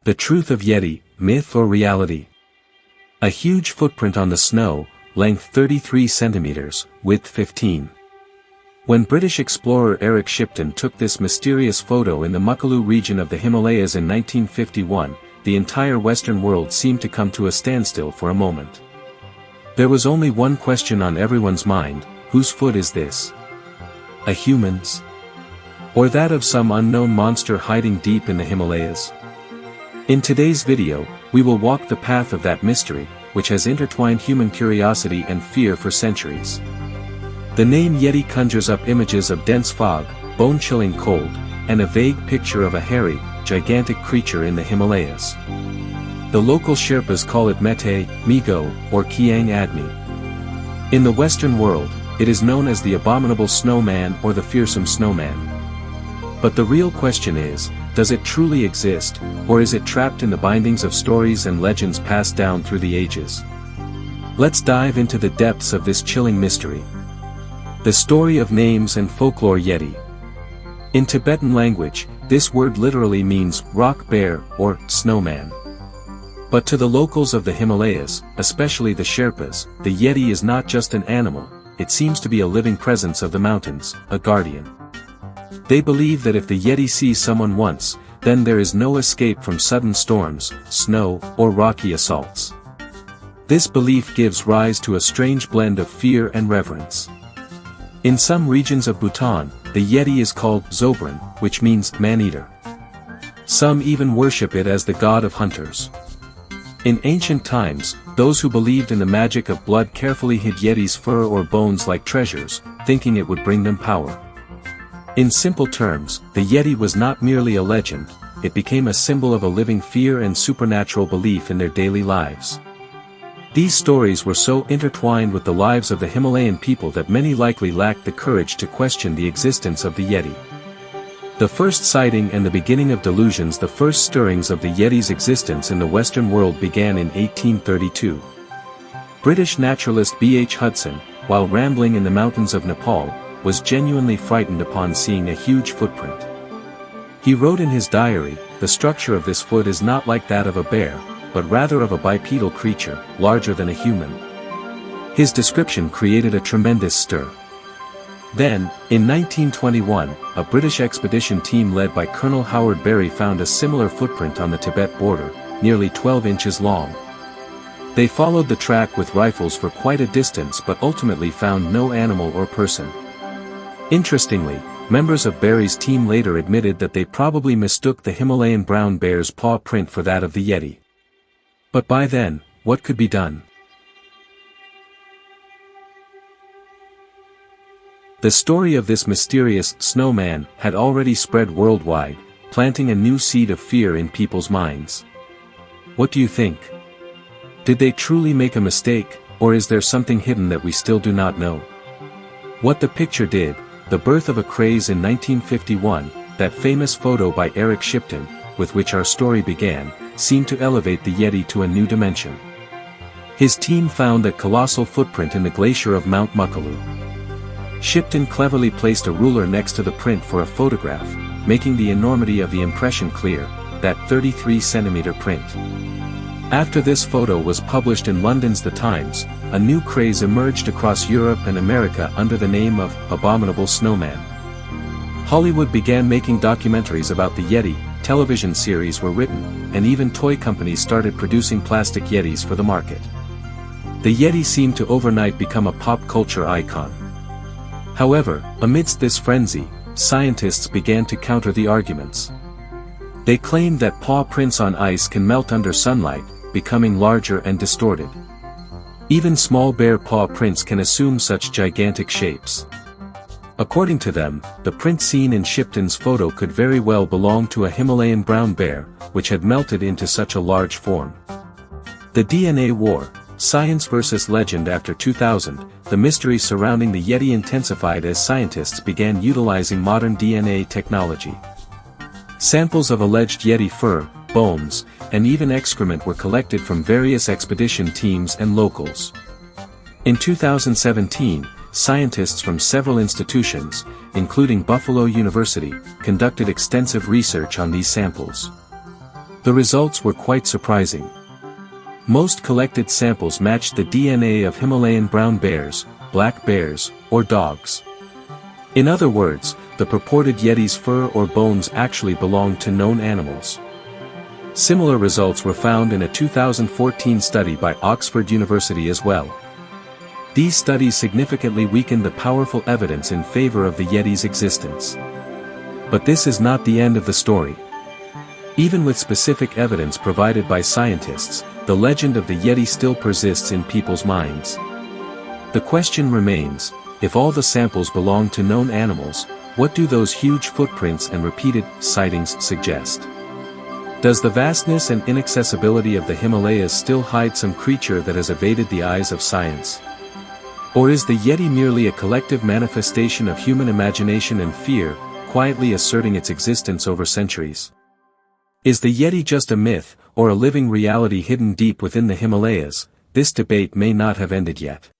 The Truth of Yeti, Myth or Reality? A huge footprint on the snow, length 33 centimeters, width 15. When British explorer Eric Shipton took this mysterious photo in the Makalu region of the Himalayas in 1951, the entire Western world seemed to come to a standstill for a moment. There was only one question on everyone's mind: whose foot is this? A human's? Or that of some unknown monster hiding deep in the Himalayas? In today's video, we will walk the path of that mystery, which has intertwined human curiosity and fear for centuries. The name Yeti conjures up images of dense fog, bone-chilling cold, and a vague picture of a hairy, gigantic creature in the Himalayas. The local Sherpas call it Mete, Migo, or Kiang Admi. In the Western world, it is known as the abominable snowman or the fearsome snowman. But the real question is, does it truly exist, or is it trapped in the bindings of stories and legends passed down through the ages? Let's dive into the depths of this chilling mystery. The story of names and folklore Yeti. In Tibetan language, this word literally means rock bear or snowman. But to the locals of the Himalayas, especially the Sherpas, the Yeti is not just an animal, it seems to be a living presence of the mountains, a guardian. They believe that if the Yeti sees someone once, then there is no escape from sudden storms, snow, or rocky assaults. This belief gives rise to a strange blend of fear and reverence. In some regions of Bhutan, the Yeti is called Zobran, which means man-eater. Some even worship it as the god of hunters. In ancient times, those who believed in the magic of blood carefully hid Yeti's fur or bones like treasures, thinking it would bring them power. In simple terms, the Yeti was not merely a legend, it became a symbol of a living fear and supernatural belief in their daily lives. These stories were so intertwined with the lives of the Himalayan people that many likely lacked the courage to question the existence of the Yeti. The first sighting and the beginning of delusions. The first stirrings of the Yeti's existence in the Western world began in 1832. British naturalist B.H. Hudson, while rambling in the mountains of Nepal, was genuinely frightened upon seeing a huge footprint. He wrote in his diary, "The structure of this foot is not like that of a bear, but rather of a bipedal creature, larger than a human." His description created a tremendous stir. Then, in 1921, a British expedition team led by Colonel Howard Berry found a similar footprint on the Tibet border, nearly 12 inches long. They followed the track with rifles for quite a distance but ultimately found no animal or person. Interestingly, members of Berry's team later admitted that they probably mistook the Himalayan brown bear's paw print for that of the Yeti. But by then, what could be done? The story of this mysterious snowman had already spread worldwide, planting a new seed of fear in people's minds. What do you think? Did they truly make a mistake, or is there something hidden that we still do not know? What the picture did, the birth of a craze in 1951, that famous photo by Eric Shipton, with which our story began, seemed to elevate the Yeti to a new dimension. His team found a colossal footprint in the glacier of Mount Makalu. Shipton cleverly placed a ruler next to the print for a photograph, making the enormity of the impression clear, that 33-centimeter print. After this photo was published in London's The Times, a new craze emerged across Europe and America under the name of Abominable Snowman. Hollywood began making documentaries about the Yeti, television series were written, and even toy companies started producing plastic Yetis for the market. The Yeti seemed to overnight become a pop culture icon. However, amidst this frenzy, scientists began to counter the arguments. They claimed that paw prints on ice can melt under sunlight, becoming larger and distorted. Even small bear paw prints can assume such gigantic shapes. According to them, the print seen in Shipton's photo could very well belong to a Himalayan brown bear, which had melted into such a large form. The DNA war, science versus legend. After 2000, the mystery surrounding the Yeti intensified as scientists began utilizing modern DNA technology. Samples of alleged Yeti fur, bones, and even excrement were collected from various expedition teams and locals. In 2017, scientists from several institutions, including Buffalo University, conducted extensive research on these samples. The results were quite surprising. Most collected samples matched the DNA of Himalayan brown bears, black bears, or dogs. In other words, the purported Yeti's fur or bones actually belonged to known animals. Similar results were found in a 2014 study by Oxford University as well. These studies significantly weakened the powerful evidence in favor of the Yeti's existence. But this is not the end of the story. Even with specific evidence provided by scientists, the legend of the Yeti still persists in people's minds. The question remains, if all the samples belong to known animals, what do those huge footprints and repeated sightings suggest? Does the vastness and inaccessibility of the Himalayas still hide some creature that has evaded the eyes of science? Or is the Yeti merely a collective manifestation of human imagination and fear, quietly asserting its existence over centuries? Is the Yeti just a myth, or a living reality hidden deep within the Himalayas? This debate may not have ended yet.